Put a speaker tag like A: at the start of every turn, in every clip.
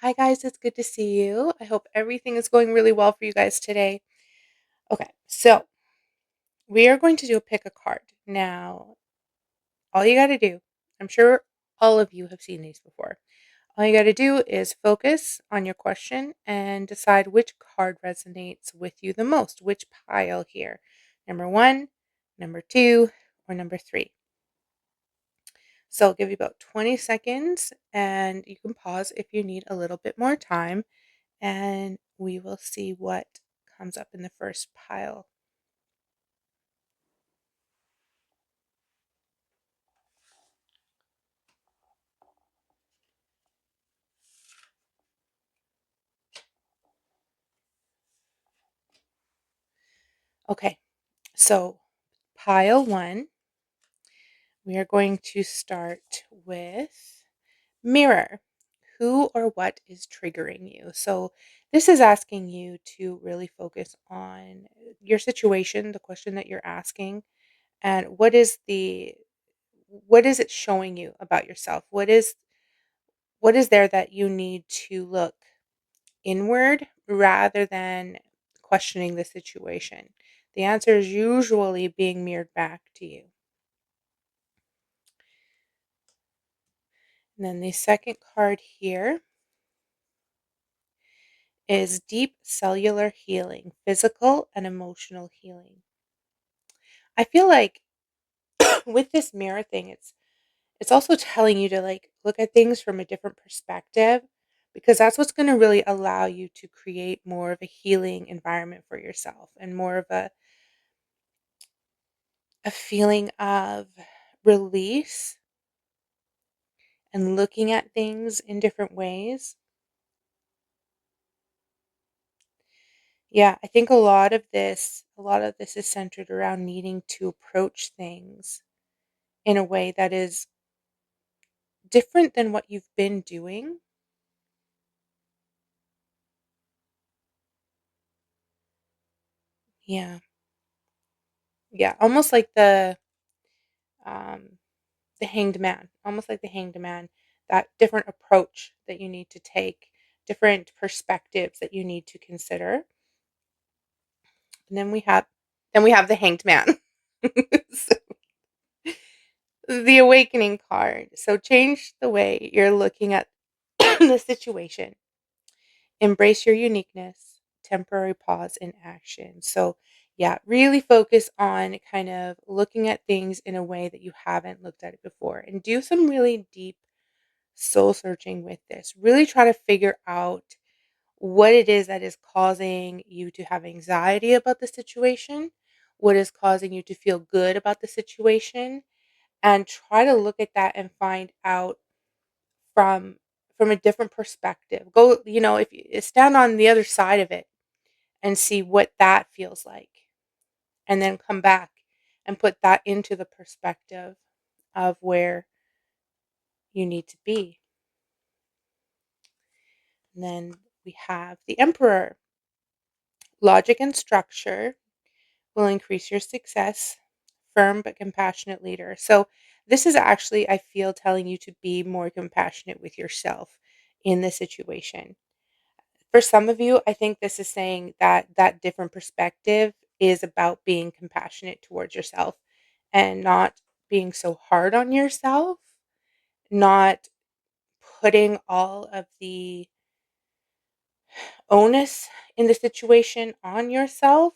A: Hi, guys. It's good to see you. I hope everything is going really well for you guys today. Okay, so we are going to do a pick a card. Now, all you got to do, I'm sure all of you have seen these before. All you got to do is focus on your question and decide which card resonates with you the most, which pile here. Number one, number two, or number three. So I'll give you about 20 seconds and you can pause if you need a little bit more time and we will see what comes up in the first pile. Okay, so pile one, we are going to start with mirror. Who or what is triggering you? So, this is asking you to really focus on your situation, the question that you're asking, and what is it showing you about yourself? What is there that you need to look inward rather than questioning the situation? The answer is usually being mirrored back to you. And then the second card here is deep cellular healing, physical and emotional healing. I feel like with this mirror thing, it's also telling you to like look at things from a different perspective because that's what's going to really allow you to create more of a healing environment for yourself and more of a feeling of release and looking at things in different ways. Yeah, I think a lot of this is centered around needing to approach things in a way that is different than what you've been doing. Yeah. Yeah, almost like um the hanged man, almost like the hanged man, that different approach that you need to take, different perspectives that you need to consider. And then we have the hanged man. So, the awakening card. So change the way you're looking at the situation. Embrace your uniqueness, temporary pause in action. So, yeah, really focus on kind of looking at things in a way that you haven't looked at it before and do some really deep soul searching with this. Really try to figure out what it is that is causing you to have anxiety about the situation, what is causing you to feel good about the situation, and try to look at that and find out from from a different perspective. Go, if you stand on the other side of it and see what that feels like, and then come back and put that into the perspective of where you need to be. And then we have the Emperor. Logic and structure will increase your success. Firm but compassionate leader. So, this is actually, I feel, telling you to be more compassionate with yourself in the situation. For some of you, I think this is saying that that different perspective is about being compassionate towards yourself and not being so hard on yourself, not putting all of the onus in the situation on yourself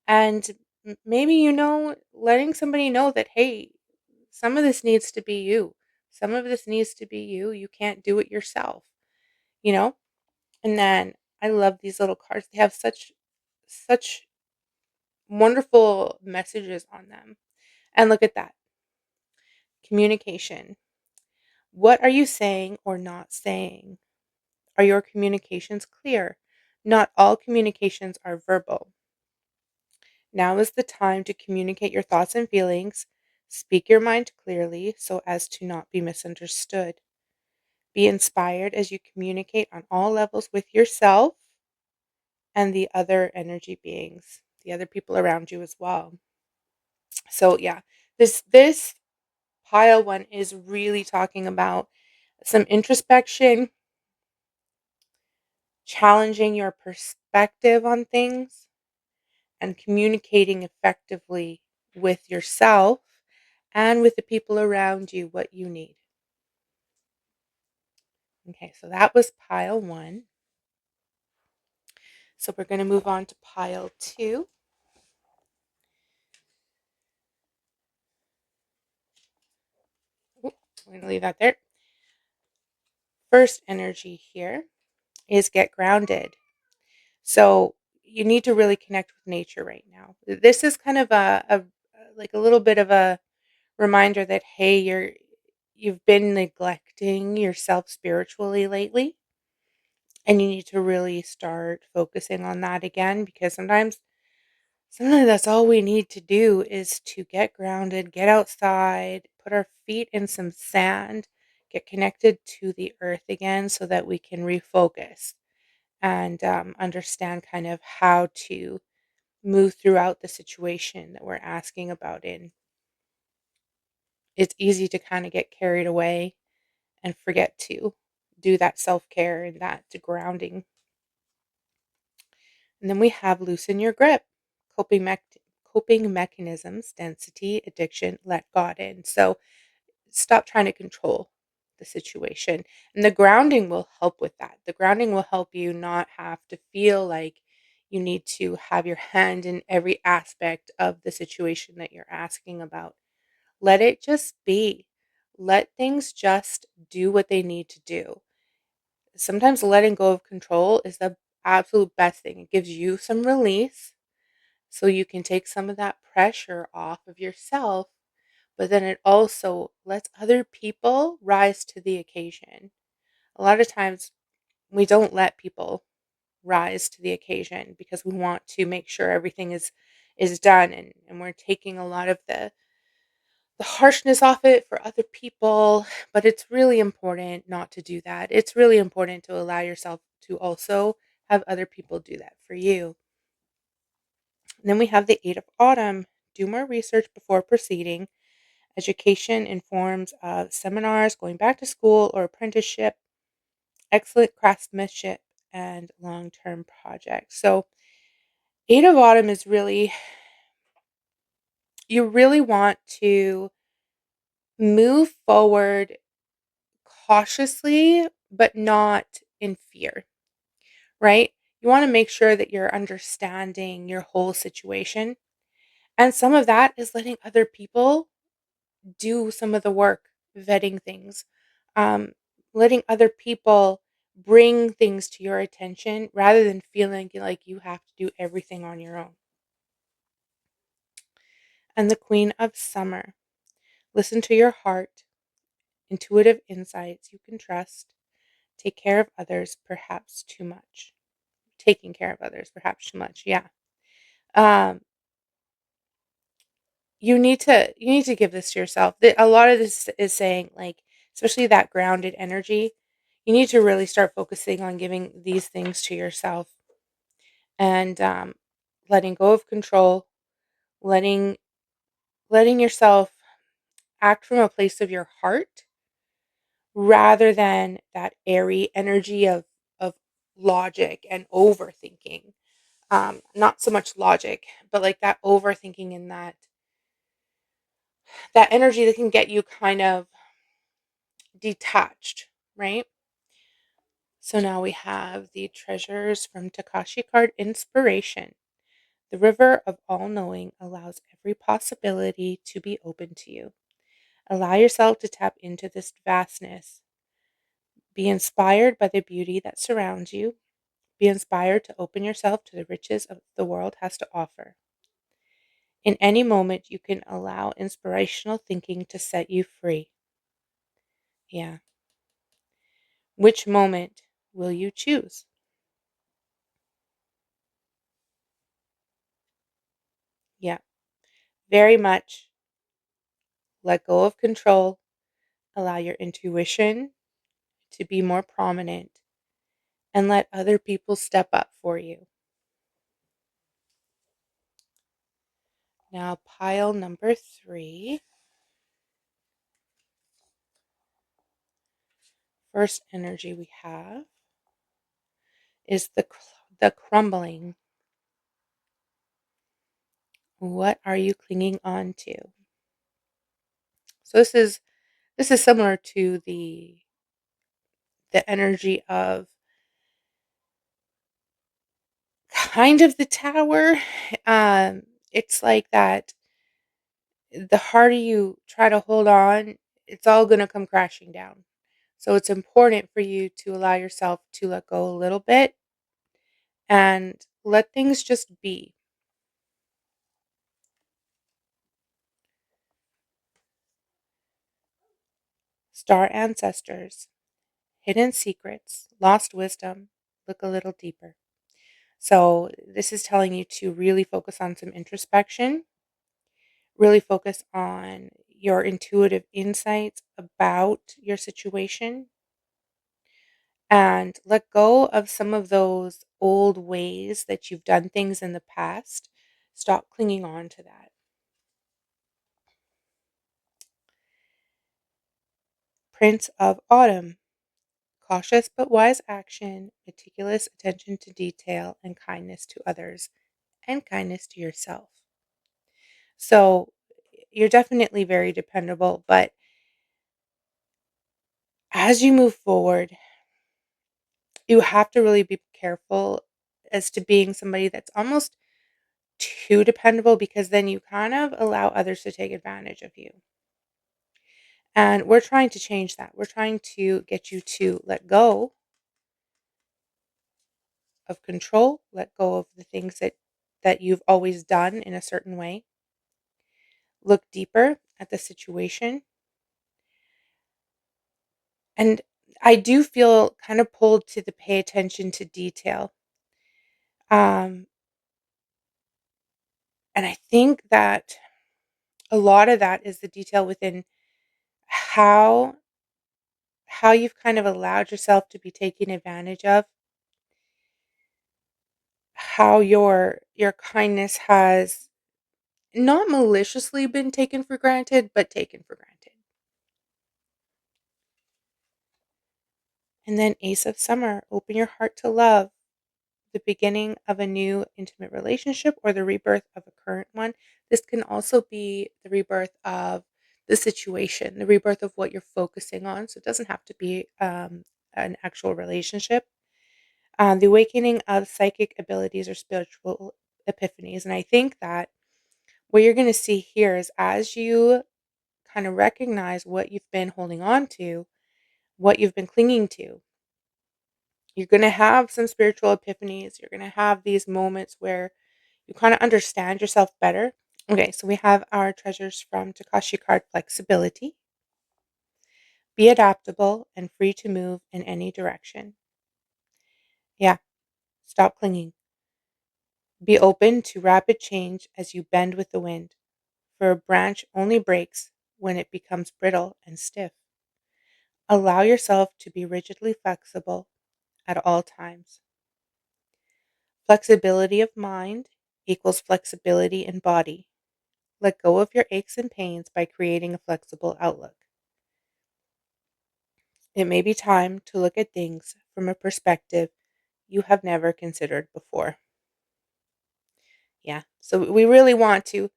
A: and maybe letting somebody know that hey, some of this needs to be you. Some of this needs to be you. You can't do it yourself, you know? And then I love these little cards. They have such wonderful messages on them. And look at that. Communication. What are you saying or not saying? Are your communications clear? Not all communications are verbal. Now is the time to communicate your thoughts and feelings. Speak your mind clearly so as to not be misunderstood. Be inspired as you communicate on all levels with yourself and the other energy beings, the other people around you as well. So yeah, this pile one is really talking about some introspection, challenging your perspective on things, and communicating effectively with yourself and with the people around you what you need. Okay, so that was pile one. So we're going to move on to pile two. Oop, we're going to leave that there. First energy here is get grounded. So you need to really connect with nature right now. This is kind of a like a little bit of a reminder that hey, you've been neglecting yourself spiritually lately, and you need to really start focusing on that again, because sometimes that's all we need to do is to get grounded, get outside, put our feet in some sand, get connected to the earth again so that we can refocus and understand kind of how to move throughout the situation that we're asking about in. It's easy to kind of get carried away and forget to do that self-care and that grounding. And then we have loosen your grip, coping coping mechanisms, density, addiction, let God in. So stop trying to control the situation. And the grounding will help with that. The grounding will help you not have to feel like you need to have your hand in every aspect of the situation that you're asking about. Let it just be. Let things just do what they need to do. Sometimes letting go of control is the absolute best thing. It gives you some release so you can take some of that pressure off of yourself, but then it also lets other people rise to the occasion. A lot of times we don't let people rise to the occasion because we want to make sure everything is done, and we're taking a lot of the harshness off it for other people, but it's really important not to do that. It's really important to allow yourself to also have other people do that for you. And then we have the 8 of Autumn. Do more research before proceeding. Education in forms of seminars, going back to school or apprenticeship, excellent craftsmanship, and long-term projects. So 8 of Autumn is really, you really want to move forward cautiously, but not in fear, right? You want to make sure that you're understanding your whole situation. And some of that is letting other people do some of the work, vetting things, um, letting other people bring things to your attention rather than feeling like you have to do everything on your own. And the Queen of Summer. Listen to your heart, intuitive insights you can trust, take care of others, perhaps too much. Taking care of others, perhaps too much. Yeah. Um, you need to give this to yourself. A lot of this is saying, like, especially that grounded energy, you need to really start focusing on giving these things to yourself and letting go of control, letting letting yourself act from a place of your heart rather than that airy energy of logic and overthinking. Not so much logic, but like that overthinking and that energy that can get you kind of detached, right? So now we have the treasures from Takashi card inspiration. The river of all knowing allows every possibility to be open to you. Allow yourself to tap into this vastness. Be inspired by the beauty that surrounds you. Be inspired to open yourself to the riches of the world has to offer. In any moment, you can allow inspirational thinking to set you free. Yeah. Which moment will you choose? Yeah. Very much let go of control. Allow your intuition to be more prominent and let other people step up for you. Now, pile number 3. First energy we have is the crumbling. What are you clinging on to? So this is similar to the energy of kind of the tower. It's like that the harder you try to hold on, it's all going to come crashing down. So it's important for you to allow yourself to let go a little bit and let things just be. Star ancestors, hidden secrets, lost wisdom, look a little deeper. So this is telling you to really focus on some introspection, really focus on your intuitive insights about your situation and let go of some of those old ways that you've done things in the past. Stop clinging on to that. Prince of Autumn. Cautious but wise action, meticulous attention to detail, and kindness to others, and kindness to yourself. So you're definitely very dependable, but as you move forward, you have to really be careful as to being somebody that's almost too dependable because then you kind of allow others to take advantage of you. And we're trying to change that. We're trying to get you to let go of control, let go of the things that you've always done in a certain way. Look deeper at the situation. And I do feel kind of pulled to the pay attention to detail. Um, and I think that a lot of that is the detail within how how you've kind of allowed yourself to be taken advantage of, how your kindness has not maliciously been taken for granted, but taken for granted. And then Ace of Summer, open your heart to love, the beginning of a new intimate relationship or the rebirth of a current one. This can also be the rebirth of the situation, the rebirth of what you're focusing on. So it doesn't have to be an actual relationship. The awakening of psychic abilities or spiritual epiphanies. And I think that what you're going to see here is as you kind of recognize what you've been holding on to, what you've been clinging to, you're going to have some spiritual epiphanies. You're going to have these moments where you kind of understand yourself better. Okay, so we have our treasures from Takashi card flexibility. Be adaptable and free to move in any direction. Yeah, stop clinging. Be open to rapid change as you bend with the wind, for a branch only breaks when it becomes brittle and stiff. Allow yourself to be rigidly flexible at all times. Flexibility of mind equals flexibility in body. Let go of your aches and pains by creating a flexible outlook. It may be time to look at things from a perspective you have never considered before. Yeah, so we really want to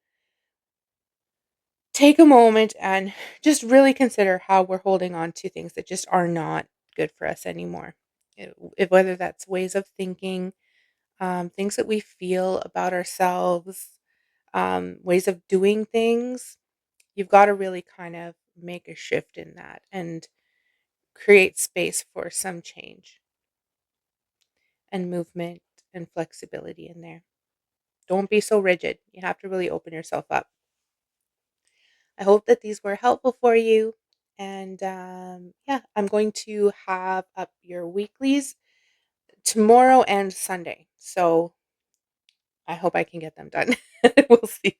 A: take a moment and just really consider how we're holding on to things that just are not good for us anymore. Whether that's ways of thinking, things that we feel about ourselves, ways of doing things, you've got to really kind of make a shift in that and create space for some change and movement and flexibility in there. Don't be so rigid. You have to really open yourself up. I hope that these were helpful for you. And yeah, I'm going to have up your weeklies tomorrow and Sunday. So I hope I can get them done. We'll see.